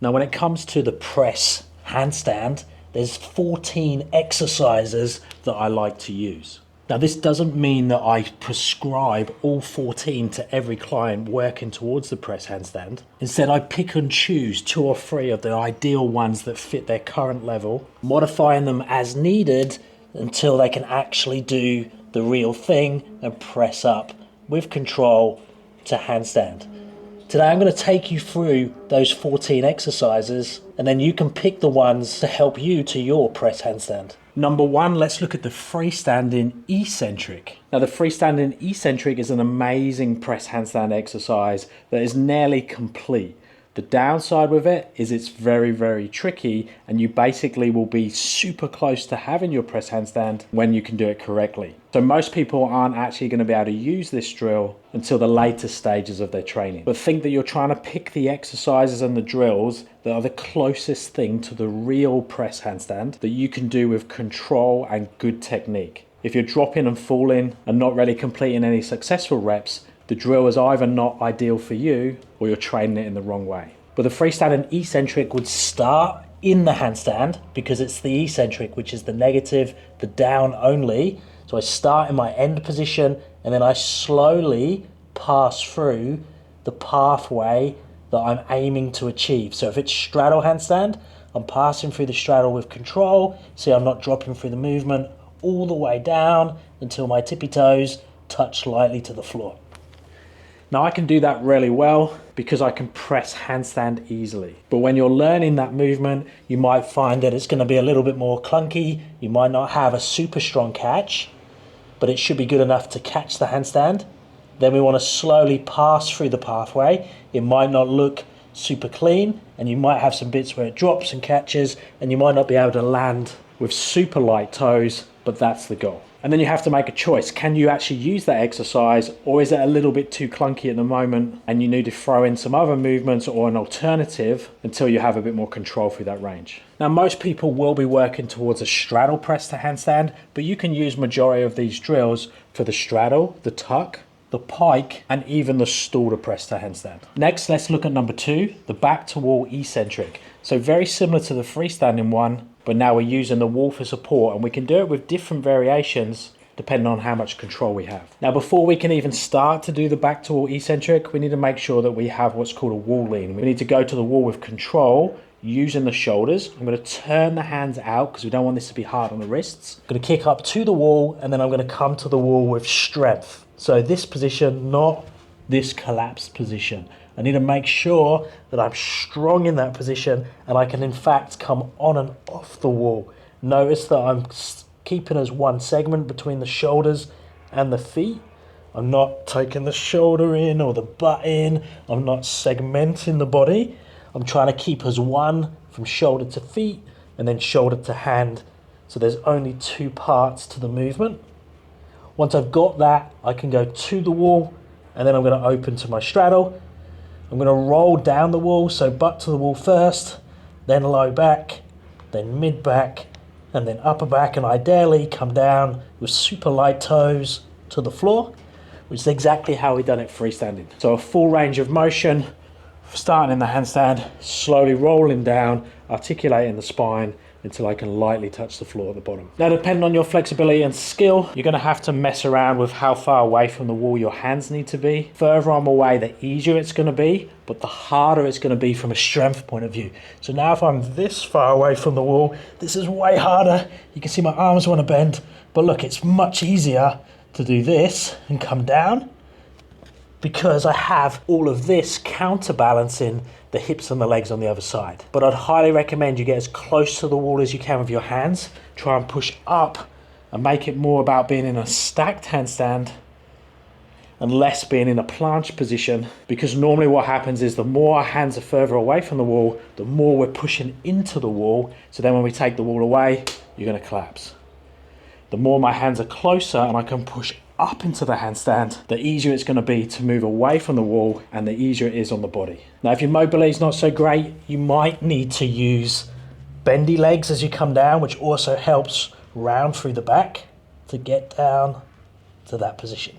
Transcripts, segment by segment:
Now, when it comes to the press handstand, there's 14 exercises that I like to use. Now, this doesn't mean that I prescribe all 14 to every client working towards the press handstand. Instead, I pick and choose 2 or 3 of the ideal ones that fit their current level, modifying them as needed until they can actually do the real thing and press up with control to handstand. Today I'm going to take you through those 14 exercises, and then you can pick the ones to help you to your press handstand. Number 1, let's look at the Freestanding Eccentric. Now, the Freestanding Eccentric is an amazing press handstand exercise that is nearly complete. The downside with it is it's very, very tricky, and you basically will be super close to having your press handstand when you can do it correctly. So most people aren't actually going to be able to use this drill until the later stages of their training. But think that you're trying to pick the exercises and the drills that are the closest thing to the real press handstand that you can do with control and good technique. If you're dropping and falling and not really completing any successful reps, the drill is either not ideal for you or you're training it in the wrong way. But the Freestanding Eccentric would start in the handstand because it's the eccentric, which is the negative, the down only. So I start in my end position and then I slowly pass through the pathway that I'm aiming to achieve. So if it's straddle handstand, I'm passing through the straddle with control. See, I'm not dropping through the movement all the way down until my tippy toes touch lightly to the floor. Now, I can do that really well because I can press handstand easily. But when you're learning that movement, you might find that it's going to be a little bit more clunky. You might not have a super strong catch, but it should be good enough to catch the handstand. Then we want to slowly pass through the pathway. It might not look super clean, and you might have some bits where it drops and catches, and you might not be able to land with super light toes, but that's the goal. And then you have to make a choice. Can you actually use that exercise, or is it a little bit too clunky at the moment and you need to throw in some other movements or an alternative until you have a bit more control through that range? Now, most people will be working towards a straddle press to handstand, but you can use majority of these drills for the straddle, the tuck, the pike, and even the stool to press to handstand. Next, let's look at number 2, the back to wall eccentric. So very similar to the freestanding one, but now we're using the wall for support, and we can do it with different variations depending on how much control we have. Now, before we can even start to do the back to wall eccentric, we need to make sure that we have what's called a wall lean. We need to go to the wall with control using the shoulders. I'm going to turn the hands out because we don't want this to be hard on the wrists. I'm going to kick up to the wall, and then I'm going to come to the wall with strength. So this position, not this collapsed position. I need to make sure that I'm strong in that position and I can in fact come on and off the wall. Notice that I'm keeping as one segment between the shoulders and the feet. I'm not taking the shoulder in or the butt in. I'm not segmenting the body. I'm trying to keep as one from shoulder to feet and then shoulder to hand. So there's only 2 parts to the movement. Once I've got that, I can go to the wall, and then I'm going to open to my straddle. I'm going to roll down the wall, so butt to the wall first, then low back, then mid back, and then upper back, and ideally come down with super light toes to the floor, which is exactly how we done it freestanding. So a full range of motion, starting in the handstand, slowly rolling down, articulating the spine until I can lightly touch the floor at the bottom. Now, depending on your flexibility and skill, you're going to have to mess around with how far away from the wall your hands need to be. Further I'm away, the easier it's going to be, but the harder it's going to be from a strength point of view. So now if I'm this far away from the wall, this is way harder. You can see my arms want to bend, but look, it's much easier to do this and come down because I have all of this counterbalancing the hips and the legs on the other side. But I'd highly recommend you get as close to the wall as you can with your hands. Try and push up and make it more about being in a stacked handstand and less being in a planche position, because normally what happens is the more our hands are further away from the wall, the more we're pushing into the wall. So then when we take the wall away, you're going to collapse. The more my hands are closer and I can push up into the handstand, the easier it's going to be to move away from the wall and the easier it is on the body. Now, if your mobility is not so great, you might need to use bendy legs as you come down, which also helps round through the back to get down to that position.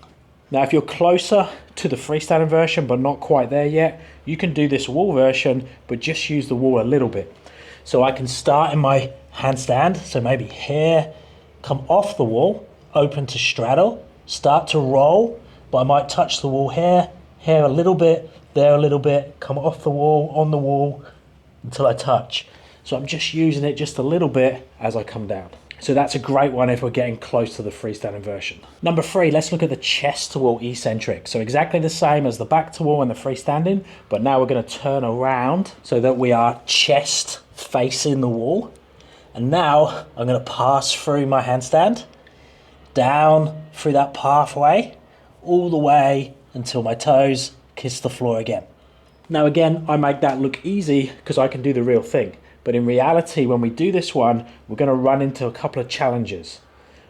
Now, if you're closer to the freestanding version, but not quite there yet, you can do this wall version, but just use the wall a little bit. So I can start in my handstand, so maybe here, come off the wall, open to straddle, start to roll, but I might touch the wall here a little bit, there a little bit, come off the wall, on the wall, until I touch. So I'm just using it just a little bit as I come down. So that's a great one if we're getting close to the freestanding version. Number 3, let's look at the chest to wall eccentric. So exactly the same as the back to wall and the freestanding, but now we're going to turn around so that we are chest facing the wall. And now I'm going to pass through my handstand, down through that pathway, all the way until my toes kiss the floor again. Now again, I make that look easy because I can do the real thing. But in reality, when we do this one, we're going to run into a couple of challenges.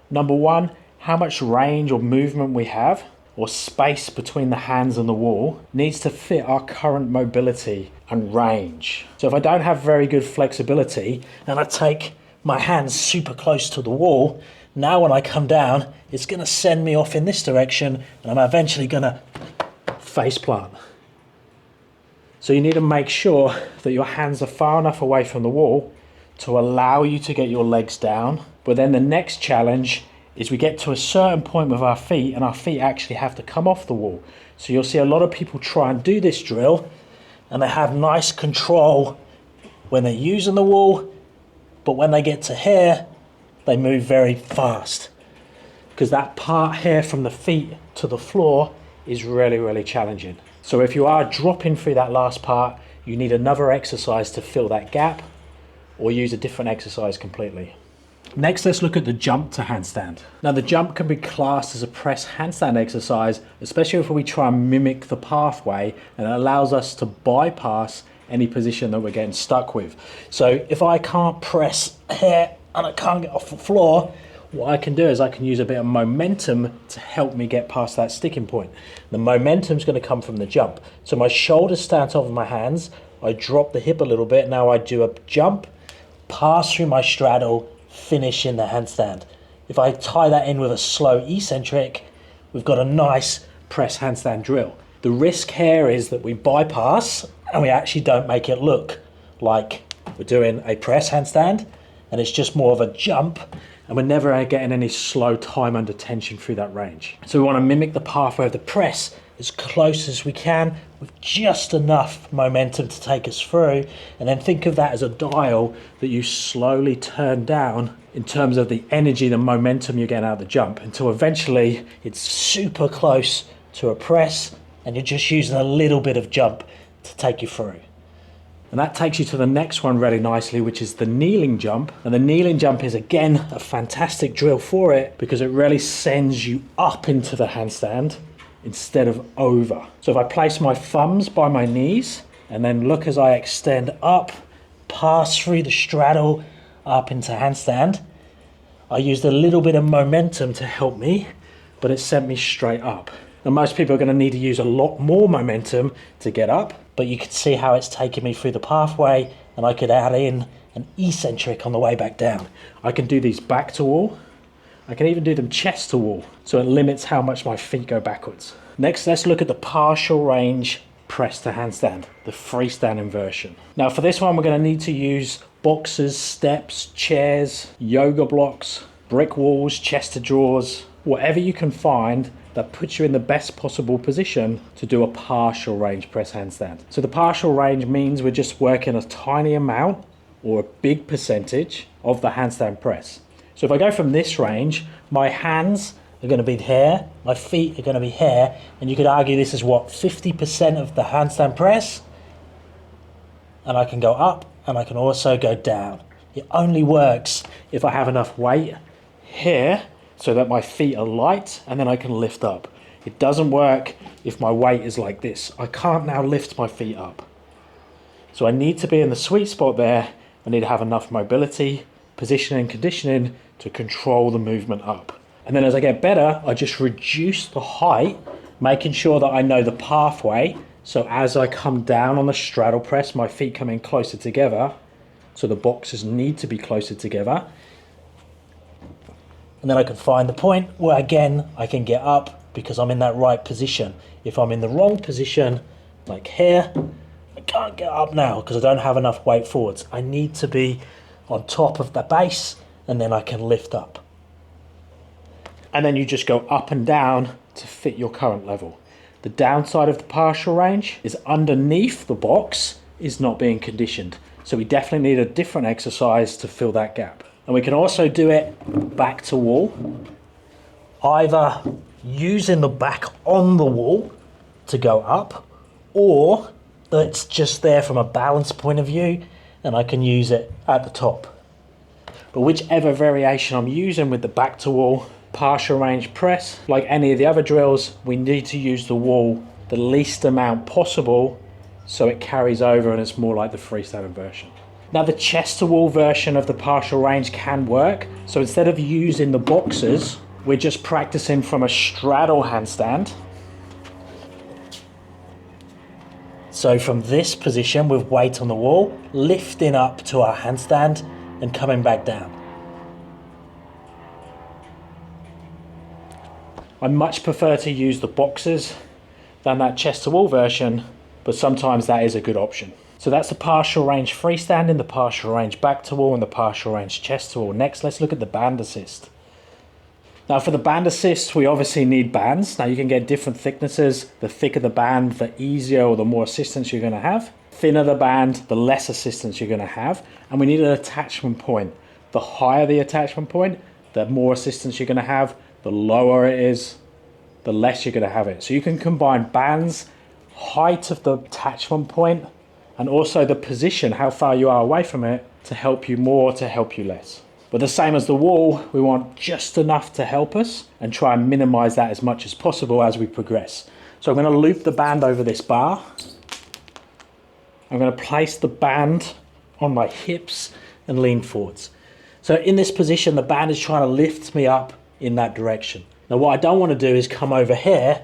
Number 1, how much range or movement we have, or space between the hands and the wall, needs to fit our current mobility and range. So if I don't have very good flexibility and I take my hands super close to the wall, now when I come down, it's going to send me off in this direction and I'm eventually going to face plant. So you need to make sure that your hands are far enough away from the wall to allow you to get your legs down. But then the next challenge is we get to a certain point with our feet and our feet actually have to come off the wall. So you'll see a lot of people try and do this drill and they have nice control when they're using the wall, but when they get to here, they move very fast because that part here from the feet to the floor is really, really challenging. So if you are dropping through that last part, you need another exercise to fill that gap or use a different exercise completely. Next, let's look at the jump to handstand. Now the jump can be classed as a press handstand exercise, especially if we try and mimic the pathway, and it allows us to bypass any position that we're getting stuck with. So if I can't press here and I can't get off the floor, what I can do is I can use a bit of momentum to help me get past that sticking point. The momentum is going to come from the jump. So my shoulders stand on top of my hands, I drop the hip a little bit, now I do a jump, pass through my straddle, finish in the handstand. If I tie that in with a slow eccentric, we've got a nice press handstand drill. The risk here is that we bypass and we actually don't make it look like we're doing a press handstand and it's just more of a jump, and we're never getting any slow time under tension through that range. So we want to mimic the pathway of the press as close as we can with just enough momentum to take us through, and then think of that as a dial that you slowly turn down in terms of the energy, the momentum you get out of the jump, until eventually it's super close to a press and you're just using a little bit of jump to take you through. And that takes you to the next one really nicely, which is the kneeling jump. And the kneeling jump is again a fantastic drill for it because it really sends you up into the handstand instead of over. So if I place my thumbs by my knees and then look as I extend up, pass through the straddle up into handstand, I used a little bit of momentum to help me, but it sent me straight up. And most people are going to need to use a lot more momentum to get up, but you can see how it's taken me through the pathway, and I could add in an eccentric on the way back down. I can do these back to wall. I can even do them chest to wall, so it limits how much my feet go backwards. Next, let's look at the partial range press to handstand, the freestanding version. Now for this one, we're going to need to use boxes, steps, chairs, yoga blocks, brick walls, chest to drawers, whatever you can find that puts you in the best possible position to do a partial range press handstand. So the partial range means we're just working a tiny amount or a big percentage of the handstand press. So if I go from this range, my hands are going to be here, my feet are going to be here, and you could argue this is what, 50% of the handstand press? And I can go up and I can also go down. It only works if I have enough weight here so that my feet are light and then I can lift up. It doesn't work if my weight is like this. I can't now lift my feet up. So I need to be in the sweet spot there. I need to have enough mobility, positioning, conditioning to control the movement up. And then as I get better, I just reduce the height, making sure that I know the pathway. So as I come down on the straddle press, my feet come in closer together. So the boxes need to be closer together. And then I can find the point where again, I can get up because I'm in that right position. If I'm in the wrong position, like here, I can't get up now because I don't have enough weight forwards. I need to be on top of the base and then I can lift up. And then you just go up and down to fit your current level. The downside of the partial range is underneath the box is not being conditioned. So we definitely need a different exercise to fill that gap. And we can also do it back to wall, either using the back on the wall to go up, or it's just there from a balance point of view and I can use it at the top. But whichever variation I'm using with the back to wall, partial range press, like any of the other drills, we need to use the wall the least amount possible so it carries over and it's more like the freestanding version. Now the chest to wall version of the partial range can work. So instead of using the boxes, we're just practicing from a straddle handstand. So from this position with weight on the wall, lifting up to our handstand and coming back down. I much prefer to use the boxes than that chest to wall version, but sometimes that is a good option. So that's the partial range freestanding, the partial range back to wall, and the partial range chest to wall. Next, let's look at the band assist. Now for the band assist, we obviously need bands. Now you can get different thicknesses. The thicker the band, the easier or the more assistance you're gonna have. Thinner the band, the less assistance you're gonna have. And we need an attachment point. The higher the attachment point, the more assistance you're gonna have. The lower it is, the less you're gonna have it. So you can combine bands, height of the attachment point, and also the position, how far you are away from it, to help you more, to help you less. But the same as the wall, we want just enough to help us and try and minimize that as much as possible as we progress. So I'm gonna loop the band over this bar. I'm gonna place the band on my hips and lean forwards. So in this position, the band is trying to lift me up in that direction. Now what I don't wanna do is come over here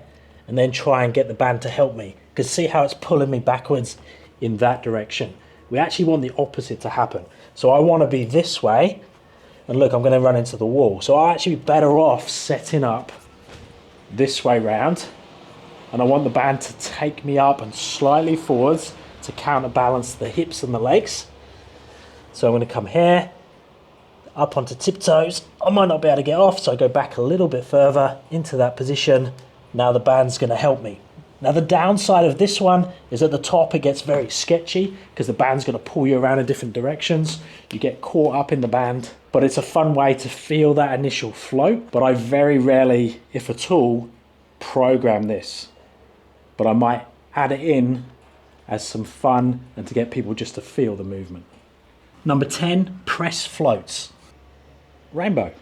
and then try and get the band to help me, because see how it's pulling me backwards in that direction. We actually want the opposite to happen. So I wanna be this way, and look, I'm gonna run into the wall. So I'll actually be better off setting up this way round, and I want the band to take me up and slightly forwards to counterbalance the hips and the legs. So I'm gonna come here, up onto tiptoes. I might not be able to get off, so I go back a little bit further into that position. Now the band's gonna help me. Now the downside of this one is at the top it gets very sketchy because the band's gonna pull you around in different directions. You get caught up in the band, but it's a fun way to feel that initial float. But I very rarely, if at all, program this. But I might add it in as some fun and to get people just to feel the movement. Number 10, press floats. Rainbow.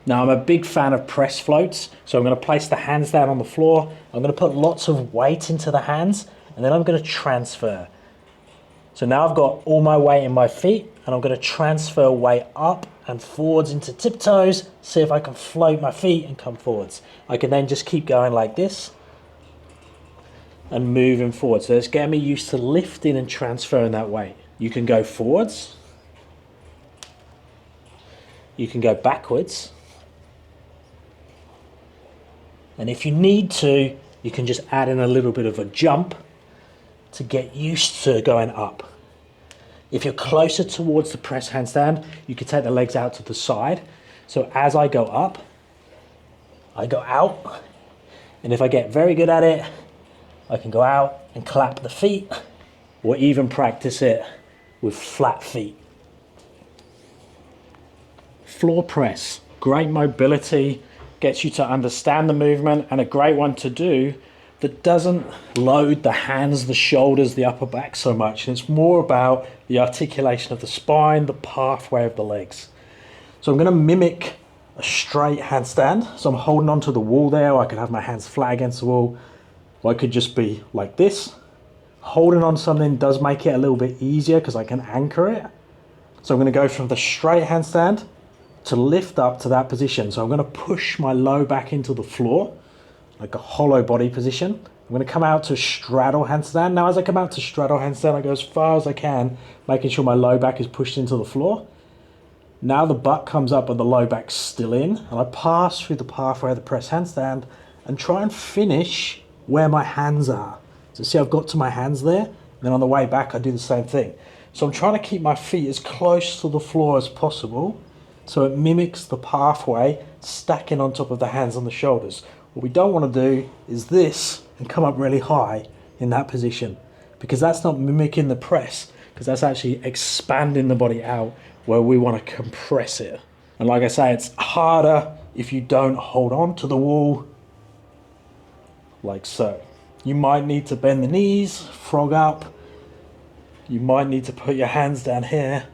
Now I'm a big fan of press floats, so I'm going to place the hands down on the floor. I'm going to put lots of weight into the hands, and then I'm going to transfer. So now I've got all my weight in my feet, and I'm going to transfer weight up and forwards into tiptoes, see if I can float my feet and come forwards. I can then just keep going like this and moving forward. So it's getting me used to lifting and transferring that weight. You can go forwards, you can go backwards, and if you need to, you can just add in a little bit of a jump to get used to going up. If you're closer towards the press handstand, you can take the legs out to the side. So as I go up, I go out, and if I get very good at it, I can go out and clap the feet, or even practice it with flat feet. Floor press, great mobility, gets you to understand the movement, and a great one to do that doesn't load the hands, the shoulders, the upper back so much. And it's more about the articulation of the spine, the pathway of the legs. So I'm going to mimic a straight handstand. So I'm holding onto the wall there, or I could have my hands flat against the wall, or I could just be like this. Holding on something does make it a little bit easier because I can anchor it. So I'm going to go from the straight handstand to lift up to that position. So I'm going to push my low back into the floor, like a hollow body position. I'm going to come out to straddle handstand. Now as I come out to straddle handstand, I go as far as I can, making sure my low back is pushed into the floor. Now the butt comes up but the low back's still in, and I pass through the pathway of the press handstand and try and finish where my hands are. So see, I've got to my hands there, and then on the way back, I do the same thing. So I'm trying to keep my feet as close to the floor as possible, so it mimics the pathway, stacking on top of the hands on the shoulders. What we don't want to do is this, and come up really high in that position, because that's not mimicking the press, because that's actually expanding the body out where we want to compress it. And like I say, it's harder if you don't hold on to the wall like so. You might need to bend the knees, frog up. You might need to put your hands down here.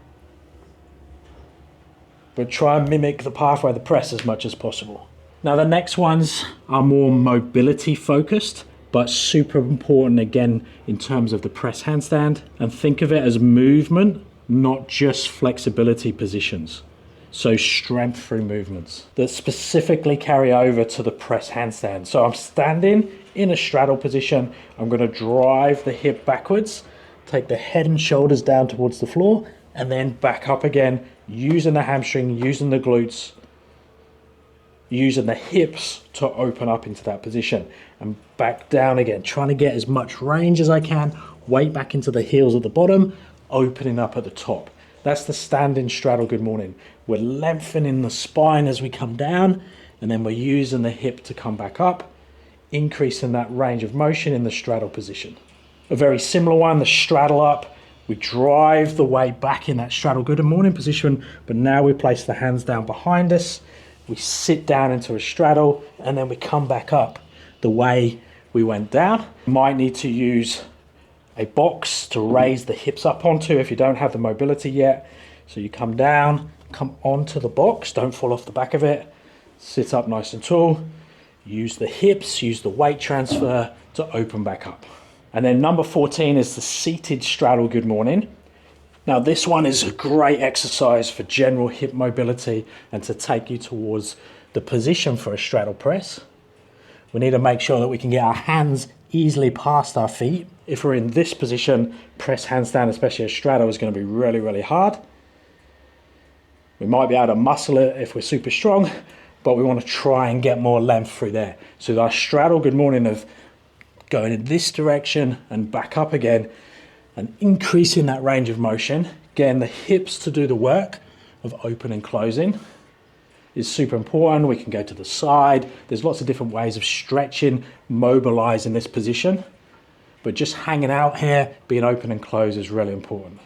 But try and mimic the pathway of the press as much as possible. Now the next ones are more mobility focused, but super important again in terms of the press handstand. And think of it as movement, not just flexibility positions. So strength through movements that specifically carry over to the press handstand. So I'm standing in a straddle position. I'm going to drive the hip backwards, take the head and shoulders down towards the floor, and then back up again, using the hamstring, using the glutes, using the hips to open up into that position, and back down again, trying to get as much range as I can, weight back into the heels at the bottom, opening up at the top. That's the standing straddle good morning. We're lengthening the spine as we come down, and then we're using the hip to come back up, increasing that range of motion in the straddle position. A very similar one, the straddle up. We drive the weight back in that straddle good morning position, but now we place the hands down behind us. We sit down into a straddle, and then we come back up the way we went down. You might need to use a box to raise the hips up onto if you don't have the mobility yet. So you come down, come onto the box, don't fall off the back of it, sit up nice and tall, use the hips, use the weight transfer to open back up. And then number 14 is the seated straddle good morning. Now this one is a great exercise for general hip mobility and to take you towards the position for a straddle press. We need to make sure that we can get our hands easily past our feet. If we're in this position, press handstand, especially a straddle, is going to be really, really hard. We might be able to muscle it if we're super strong, but we want to try and get more length through there. So our straddle good morning of going in this direction and back up again, and increasing that range of motion, getting the hips to do the work of open and closing is super important. We can go to the side. There's lots of different ways of stretching, mobilizing this position, but just hanging out here, being open and closed is really important.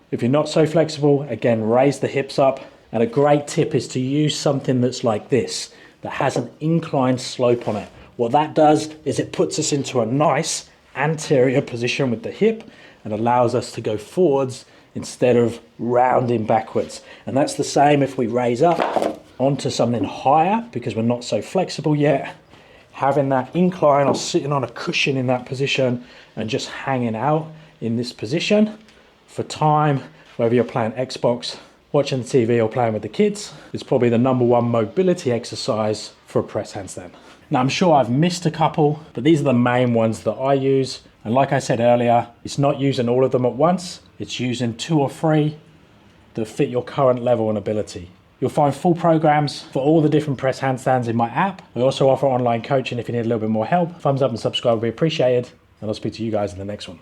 If you're not so flexible, again, raise the hips up. And a great tip is to use something that's like this, that has an inclined slope on it. What that does is it puts us into a nice anterior position with the hip and allows us to go forwards instead of rounding backwards. And that's the same if we raise up onto something higher because we're not so flexible yet. Having that incline or sitting on a cushion in that position and just hanging out in this position for time, whether you're playing Xbox, watching the TV or playing with the kids, is probably the number one mobility exercise for a press handstand. Now I'm sure I've missed a couple, but these are the main ones that I use. And like I said earlier, it's not using all of them at once. It's using 2 or 3 that fit your current level and ability. You'll find full programs for all the different press handstands in my app. I also offer online coaching if you need a little bit more help. Thumbs up and subscribe would be appreciated. And I'll speak to you guys in the next one.